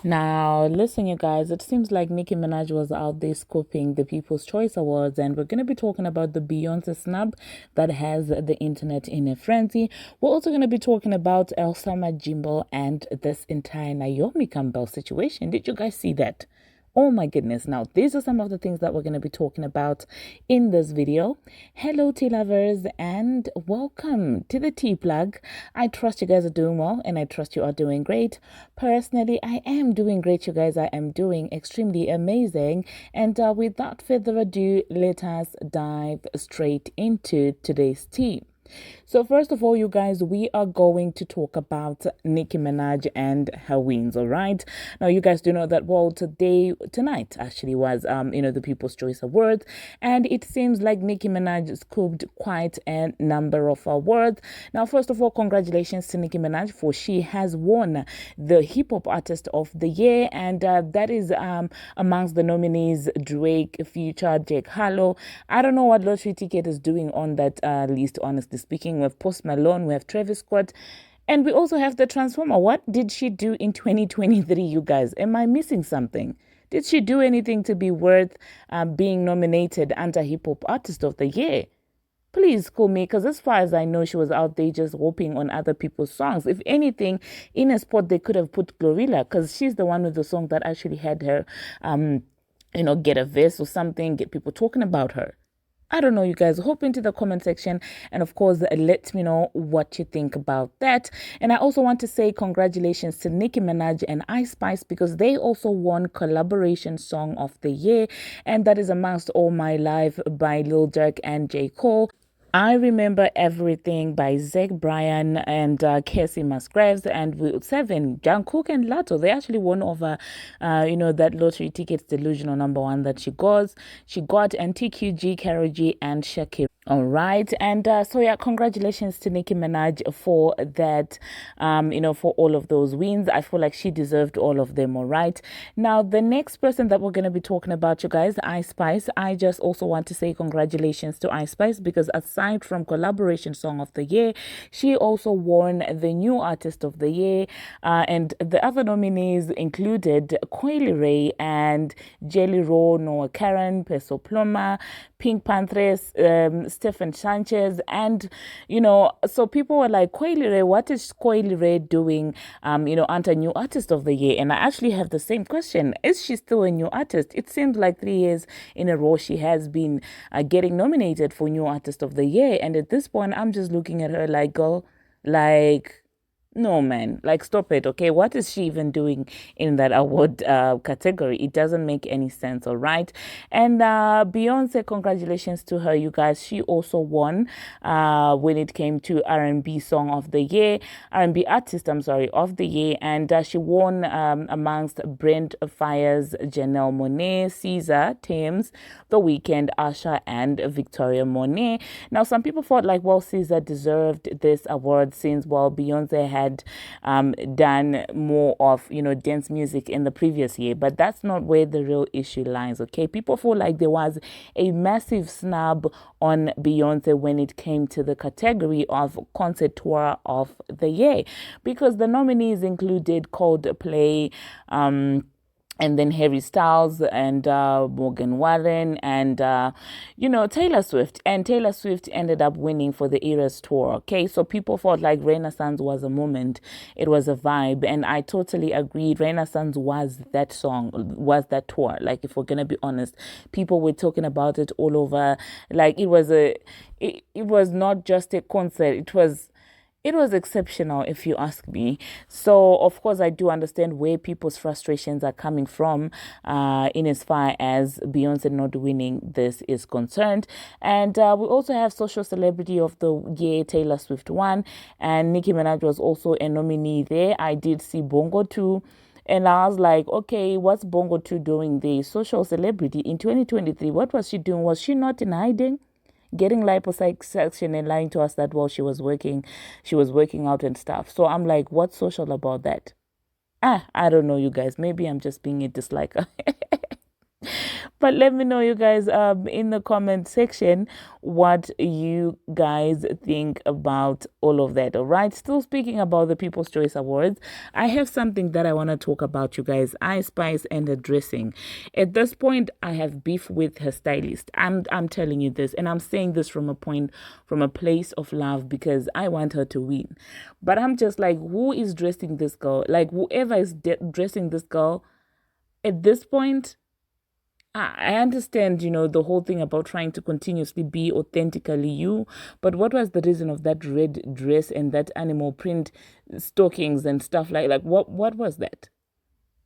Now, listen, you guys, it seems like Nicki Minaj was out there scooping the People's Choice Awards, and we're going to be talking about the Beyoncé snub that has the internet in a frenzy. We're also going to be talking about Elsa Majimbo and this entire Naomi Campbell situation. Did you guys see that? Oh my goodness. Now, these are some of the things that we're going to be talking about in this video. Hello, tea lovers, and welcome to the tea plug. I trust you guys are doing well, and I trust you are doing great. Personally, I am doing great, you guys. I am doing extremely amazing. And without further ado, let us dive straight into today's tea. So first of all, you guys, we are going to talk about Nicki Minaj and her wins, all right? Now, you guys do know that, well, tonight actually was, the People's Choice Awards, and it seems like Nicki Minaj scooped quite a number of awards. Now, first of all, congratulations to Nicki Minaj, for she has won the Hip Hop Artist of the Year, and that is amongst the nominees Drake, Future, Jake Harlow. I don't know what lottery ticket is doing on that list, honestly speaking. We have Post Malone, we have Travis Scott, and we also have the Transformer. What did she do in 2023, you guys? Am I missing something? Did she do anything to be worth being nominated under Hip Hop Artist of the Year? Please call me, because as far as I know, she was out there just whooping on other people's songs. If anything, in a spot, they could have put Glorilla, because she's the one with the song that actually had her, get a verse or something, get people talking about her. I don't know, you guys. Hop into the comment section and, of course, let me know what you think about that. And I also want to say congratulations to Nicki Minaj and Ice Spice, because they also won Collaboration Song of the Year, and that is amongst All My Life by Lil Durk and J. Cole. I Remember Everything by Zach Bryan and Casey Musgraves, and with seven, Jungkook and Lato. They actually won over, that lottery tickets delusional number one that she got, and TQG, Karol G, and Shakira. All right. And so, yeah, congratulations to Nicki Minaj for that, for all of those wins. I feel like she deserved all of them. All right. Now, the next person that we're going to be talking about, you guys, Ice Spice. I just also want to say congratulations to Ice Spice, because aside from Collaboration Song of the Year, she also won the New Artist of the Year. And the other nominees included Coily Ray and Jelly Roll, Noah Karan, Peso Pluma, Pink Panthers, Stephen Sanchez, and so people were like, Coily Ray, what is Coily Ray doing under New Artist of the Year? And I actually have the same question. Is she still a new artist? It seems like 3 years in a row she has been getting nominated for New Artist of the Year, and at this point I'm just looking at her like, girl, like, no, man, like, stop it, okay? What is she even doing in that award category? It doesn't make any sense, all right? And Beyonce, congratulations to her, you guys. She also won when it came to R&B Song of the Year, R&B Artist, of the Year, and she won amongst Brent Fires, Janelle Monáe, Caesar, Thames, The Weeknd, Usher, and Victoria Monet. Now, some people thought like, well, Caesar deserved this award since, well, Beyonce had done more of dance music in the previous year, but that's not where the real issue lies. Okay, people feel like there was a massive snub on Beyonce when it came to the category of concert tour of the year, because the nominees included Coldplay, and then Harry Styles and Morgan Wallen and, Taylor Swift. And Taylor Swift ended up winning for the Eras Tour, okay? So people thought like Renaissance was a moment. It was a vibe. And I totally agreed. Renaissance was that song, was that tour. Like, if we're going to be honest, people were talking about it all over. Like, it was not just a concert. It was exceptional, if you ask me. So, of course, I do understand where people's frustrations are coming from in as far as Beyonce not winning this is concerned. And we also have Social Celebrity of the Year, Taylor Swift won, and Nicki Minaj was also a nominee there. I did see Bongo too. And I was like, okay, what's Bongo 2 doing there? Social Celebrity in 2023. What was she doing? Was she not in hiding? Getting liposuction and lying to us that, well, she was working out and stuff. So I'm like, what's social about that? I don't know, you guys. Maybe I'm just being a disliker. But let me know, you guys, in the comment section, what you guys think about all of that. All right. Still speaking about the People's Choice Awards, I have something that I want to talk about, you guys. Ice Spice and the dressing. At this point, I have beef with her stylist. I'm telling you this, and I'm saying this from a place of love because I want her to win. But I'm just like, who is dressing this girl? Like, whoever is dressing this girl at this point, I understand, the whole thing about trying to continuously be authentically you, but what was the reason of that red dress and that animal print stockings and stuff like what was that?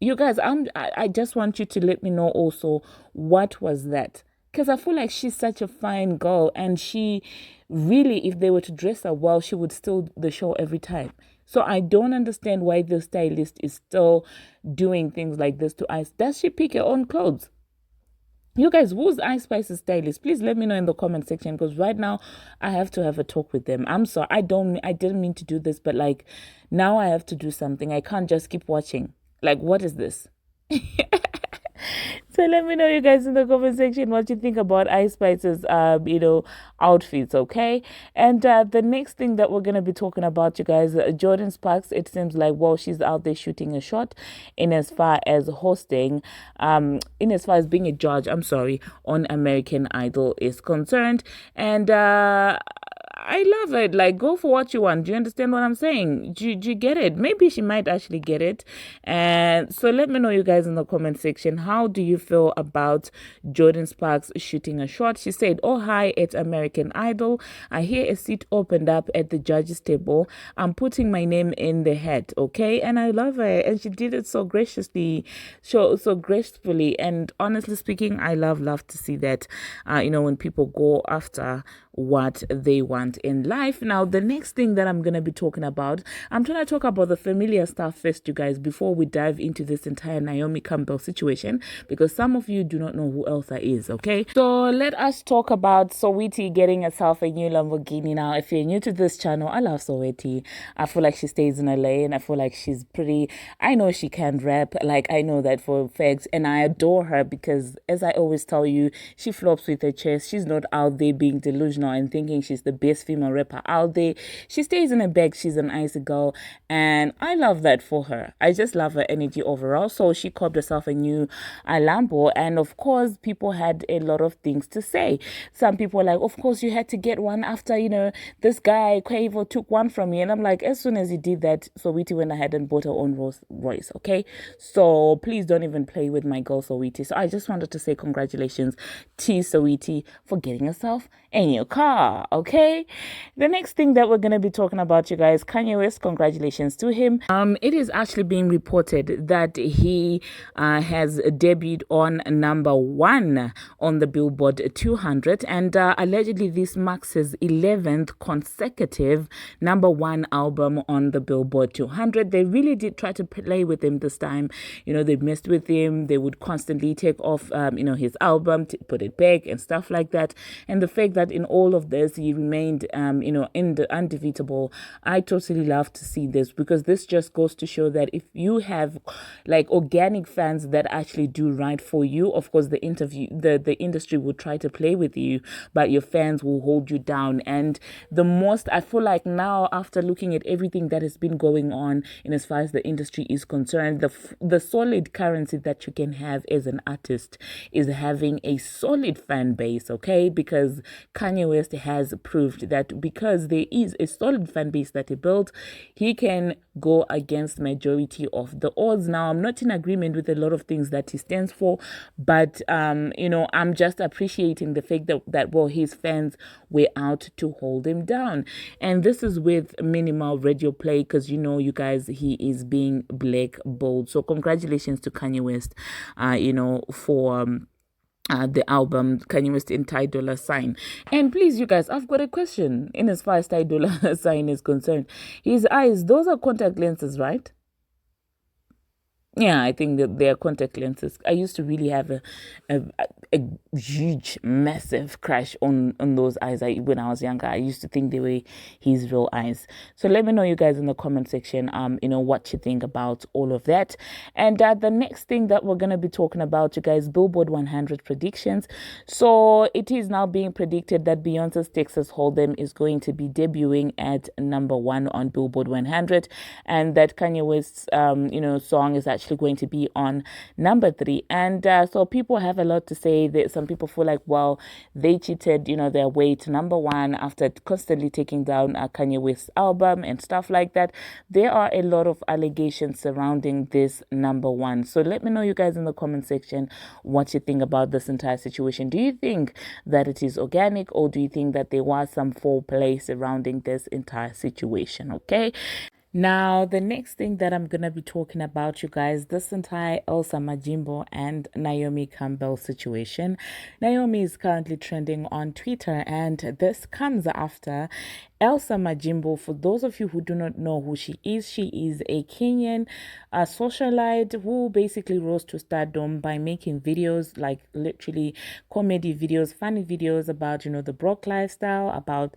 You guys, I just want you to let me know also what was that? Because I feel like she's such a fine girl, and she really, if they were to dress her well, she would steal the show every time. So I don't understand why the stylist is still doing things like this to Ice. Does she pick her own clothes? You guys, who's Ice Spice's stylist? Please let me know in the comment section, because right now I have to have a talk with them. I'm sorry, I didn't mean to do this, but like now I have to do something. I can't just keep watching. Like, what is this? So let me know, you guys, in the comment section what you think about Ice Spice's outfits, okay? And the next thing that we're gonna be talking about, you guys, Jordan Sparks. It seems like, well, she's out there shooting a shot in as far as hosting, in as far as being a judge, I'm sorry, on American Idol is concerned. And I love it. Like, go for what you want. Do you understand what I'm saying? Do you get it? Maybe she might actually get it. And so let me know, you guys, in the comment section. How do you feel about Jordan Sparks shooting a shot? She said, "Oh, hi, it's American Idol. I hear a seat opened up at the judges table. I'm putting my name in the hat, okay?" And I love it. And she did it so graciously, so gracefully. And honestly speaking, I love to see that, when people go after what they want in life. Now, the next thing that I'm going to be talking about, I'm trying to talk about the familiar stuff first, you guys, before we dive into this entire Naomi Campbell situation, because some of you do not know who Elsa is, okay? So let us talk about Saweetie getting herself a new Lamborghini. Now, if you're new to this channel, I love Saweetie. I feel like she stays in LA, and I feel like she's pretty. I know she can rap, like I know that for facts, and I adore her because, as I always tell you, she flops with her chest. She's not out there being delusional and thinking she's the best female rapper out there. She stays in her bag. She's an icy girl, and I love that for her. I just love her energy overall. So she copped herself a new Lambo, and of course people had a lot of things to say. Some people were like, of course you had to get one after this guy Quavo took one from you. And I'm like, as soon as he did that, Saweetie went ahead and bought her own Rolls Royce. Okay, so please don't even play with my girl Saweetie. So I just wanted to say congratulations to Saweetie for getting herself a new car, okay? The next thing that we're going to be talking about, you guys, Kanye West, congratulations to him. It is actually being reported that he has debuted on #1 on the Billboard 200, and allegedly this marks his 11th consecutive #1 album on the Billboard 200. They really did try to play with him this time. They messed with him. They would constantly take off, his album, put it back and stuff like that. And the fact that in all of this he remained in the undefeatable, I totally love to see this, because this just goes to show that if you have like organic fans that actually do right for you, of course the industry will try to play with you, but your fans will hold you down. And the most, I feel like now, after looking at everything that has been going on in as far as the industry is concerned, the solid currency that you can have as an artist is having a solid fan base, okay? Because Kanye West has proved that because there is a solid fan base that he built, he can go against majority of the odds. Now, I'm not in agreement with a lot of things that he stands for, but I'm just appreciating the fact that his fans were out to hold him down. And this is with minimal radio play, because you guys, he is being blackballed. So congratulations to Kanye West for the album Kanye West in Ty Dolla Sign. And please, you guys, I've got a question in as far as Ty Dolla Sign is concerned. His eyes, those are contact lenses, right? Yeah, I think that they're contact lenses. I used to really have a, a huge, massive crush on those eyes. When I was younger, I used to think they were his real eyes. So let me know, you guys, in the comment section, what you think about all of that. And the next thing that we're gonna be talking about, you guys, Billboard 100 predictions. So it is now being predicted that Beyonce's Texas Hold'em is going to be debuting at #1 on Billboard 100, and that Kanye West's song is actually going to be on #3. And so people have a lot to say. That some people feel like, well, they cheated, their way to #1 after constantly taking down Kanye West's album and stuff like that. There are a lot of allegations surrounding this #1. So let me know, you guys, in the comment section, what you think about this entire situation. Do you think that it is organic, or do you think that there was some foreplay surrounding this entire situation? Okay. Now, the next thing that I'm going to be talking about, you guys, this entire Elsa Majimbo and Naomi Campbell situation. Naomi is currently trending on Twitter, and this comes after Elsa Majimbo. For those of you who do not know who she is a Kenyan socialite who basically rose to stardom by making videos, like literally comedy videos, funny videos about, the broke lifestyle, about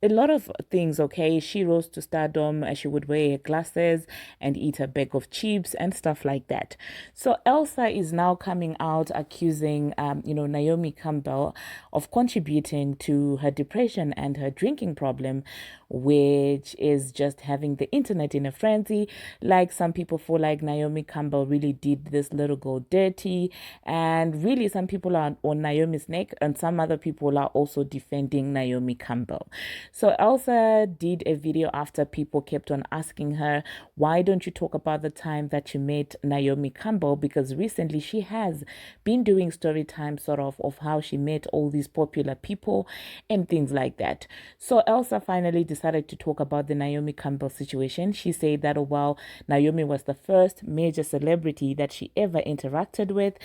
a lot of things. Okay, she rose to stardom as she would wear her glasses and eat a bag of chips and stuff like that. So Elsa is now coming out accusing Naomi Campbell of contributing to her depression and her drinking problem, which is just having the internet in a frenzy. Like, some people feel like Naomi Campbell really did this little girl dirty, and really some people are on Naomi's neck, and some other people are also defending Naomi Campbell. So Elsa did a video after people kept on asking her, why don't you talk about the time that you met Naomi Campbell? Because recently she has been doing story time sort of how she met all these popular people and things like that. So Elsa finally decided to talk about the Naomi Campbell situation. She said that, well, Naomi was the first major celebrity that she ever interacted with.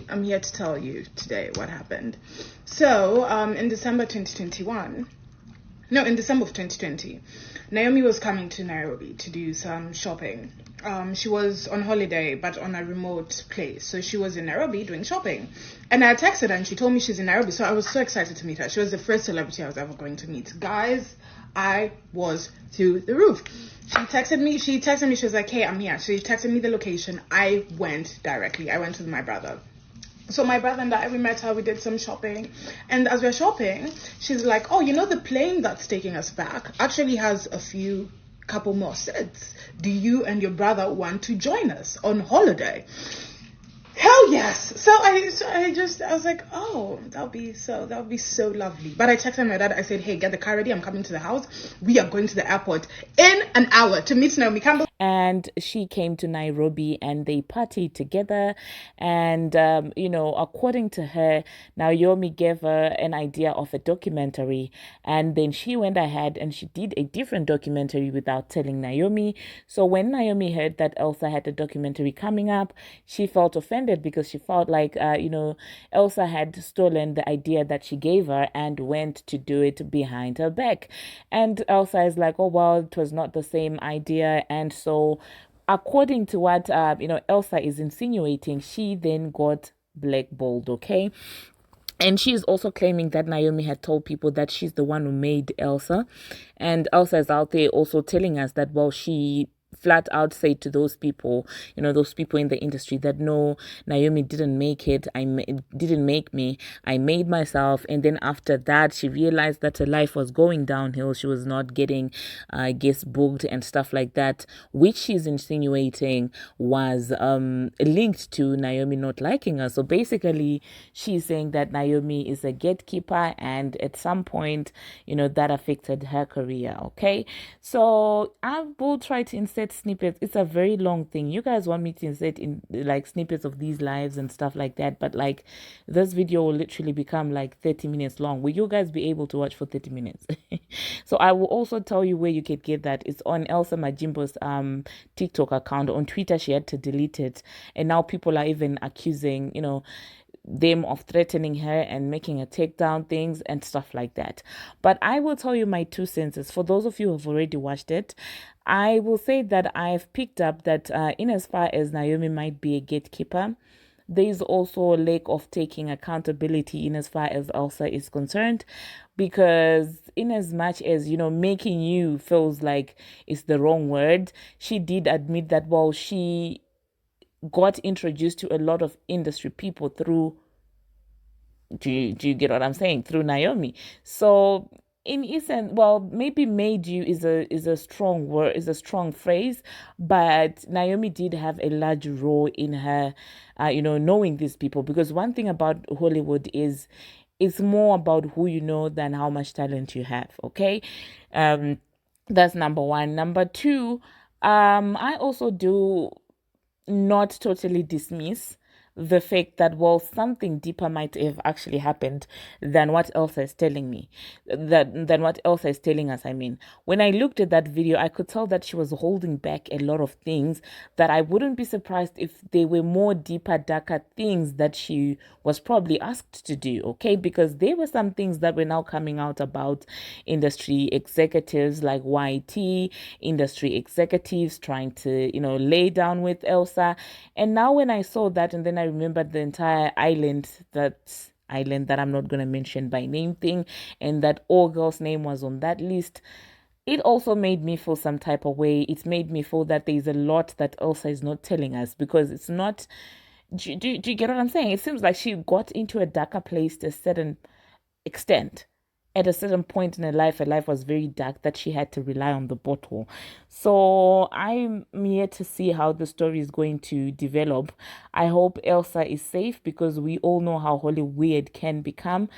I'm here to tell you today what happened. So in December 2021, no, in December of 2020, Naomi was coming to Nairobi to do some shopping. She was on holiday, but on a remote place. So she was in Nairobi doing shopping. And I texted her and she told me she's in Nairobi. So I was so excited to meet her. She was the first celebrity I was ever going to meet. Guys, I was through the roof. She texted me, she was like, hey, I'm here. She texted me the location. I went directly. I went with my brother. So my brother and I, we met her, we did some shopping. And as we're shopping, she's like, oh, the plane that's taking us back actually has couple more seats. Do you and your brother want to join us on holiday? Hell yes. So I was like, oh, that would be so lovely. But I texted my dad. I said, hey, get the car ready. I'm coming to the house. We are going to the airport in an hour to meet Naomi Campbell. And she came to Nairobi and they partied together. And, according to her, Naomi gave her an idea of a documentary. And then she went ahead and she did a different documentary without telling Naomi. So when Naomi heard that Elsa had a documentary coming up, she felt offended because she felt like, Elsa had stolen the idea that she gave her and went to do it behind her back. And Elsa is like, oh, well, it was not the same idea. And so according to what, Elsa is insinuating, she then got blackballed, okay? And she's also claiming that Naomi had told people that she's the one who made Elsa. And Elsa is out there also telling us that, well, she flat out say to those people, those people in the industry, that no, Naomi didn't make it. Didn't make me. I made myself. And then after that, she realized that her life was going downhill. She was not getting guests booked and stuff like that, which she's insinuating was linked to Naomi not liking her. So basically, she's saying that Naomi is a gatekeeper, and at some point, that affected her career. Okay, so I will try to insert snippets. It's a very long thing. You guys want me to insert in like snippets of these lives and stuff like that, but like this video will literally become like 30 minutes long. Will you guys be able to watch for 30 minutes? So I will also tell you where you can get that. It's on Elsa Majimbo's TikTok account. On Twitter, she had to delete it, and now people are even accusing them of threatening her and making her take down things and stuff like that. But I will tell you my 2 cents. For those of you who have already watched it, I will say that I've picked up that in as far as Naomi might be a gatekeeper, there is also a lack of taking accountability in as far as Elsa is concerned, because in as much as, making you feels like it's the wrong word, she did admit that, well, she got introduced to a lot of industry people through, do you get what I'm saying? Through Naomi. So in essence, well, maybe made you is a strong word, is a strong phrase, but Naomi did have a large role in her, knowing these people. Because one thing about Hollywood is it's more about who you know than how much talent you have. Okay, um, that's number one. Number two, I also do not totally dismiss the fact that, well, something deeper might have actually happened than what Elsa is telling me, than what Elsa is telling us. I mean, when I looked at that video, I could tell that she was holding back a lot of things that I wouldn't be surprised if they were more deeper, darker things that she was probably asked to do. Okay, because there were some things that were now coming out about industry executives like YT, industry executives trying to, lay down with Elsa. And now when I saw that, and then I remembered the entire island that I'm not going to mention by name thing, and that all girls' name was on that list, it also made me feel some type of way. It made me feel that there's a lot that Elsa is not telling us, because it's not. Do you get what I'm saying? It seems like she got into a darker place to a certain extent. At a certain point in her life was very dark, that she had to rely on the bottle. So I'm yet to see how the story is going to develop. I hope Elsa is safe, because we all know how Hollywood can become.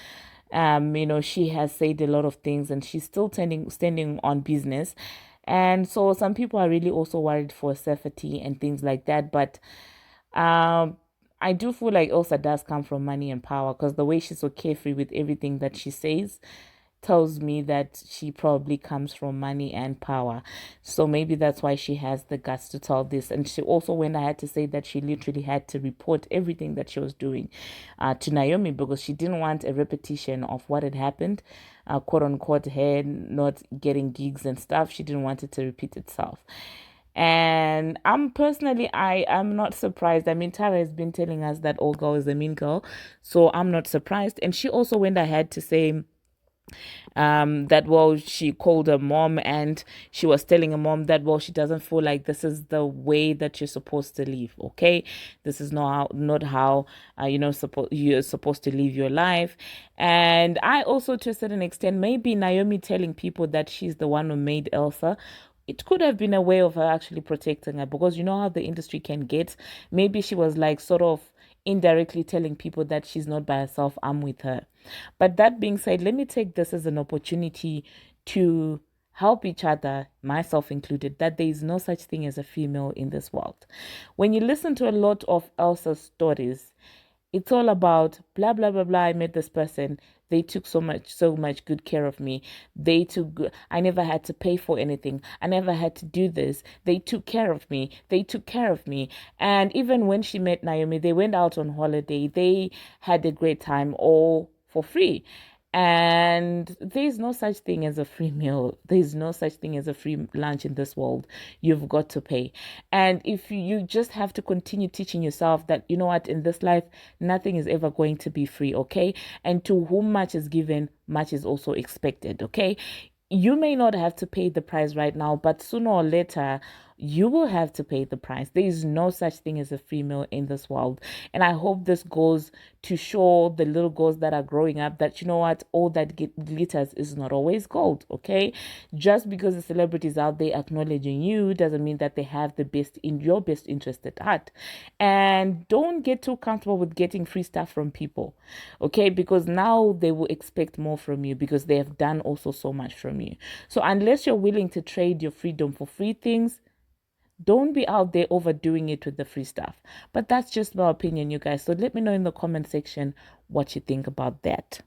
She has said a lot of things, and she's still standing on business. And so some people are really also worried for safety and things like that. But um, I do feel like Elsa does come from money and power, because the way she's so carefree with everything that she says tells me that she probably comes from money and power. So maybe that's why she has the guts to tell this. And she also went ahead to say that she literally had to report everything that she was doing to Naomi, because she didn't want a repetition of what had happened, quote unquote, her not getting gigs and stuff. She didn't want it to repeat itself. And I'm not surprised. I mean, Tara has been telling us that all girl is a mean girl, so I'm not surprised. And she also went ahead to say that, well, she called her mom, and she was telling her mom that, well, she doesn't feel like this is the way that you're supposed to live. Okay, this is not how you're supposed to live your life. And I also, to a certain extent, maybe Naomi telling people that she's the one who made Elsa, it could have been a way of her actually protecting her, because you know how the industry can get. Maybe she was like sort of indirectly telling people that she's not by herself, I'm with her. But that being said, let me take this as an opportunity to help each other, myself included, that there is no such thing as a female in this world. When you listen to a lot of Elsa's stories, it's all about blah blah blah blah. I met this person. They took so much good care of me. I never had to pay for anything. I never had to do this. They took care of me. They took care of me. And even when she met Naomi, they went out on holiday. They had a great time, all for free. And there's no such thing as a free meal. There's no such thing as a free lunch in this world. You've got to pay. And if you just have to continue teaching yourself that, you know what, in this life, nothing is ever going to be free, okay? And to whom much is given, much is also expected, okay? You may not have to pay the price right now, but sooner or later, you will have to pay the price. There is no such thing as a free meal in this world. And I hope this goes to show the little girls that are growing up that, you know what, all that glitters is not always gold, okay? Just because the celebrities out there acknowledging you doesn't mean that they have your best interest at heart. And don't get too comfortable with getting free stuff from people, okay? Because now they will expect more from you, because they have done also so much from you. So unless you're willing to trade your freedom for free things, don't be out there overdoing it with the free stuff. But that's just my opinion, you guys. So let me know in the comment section what you think about that.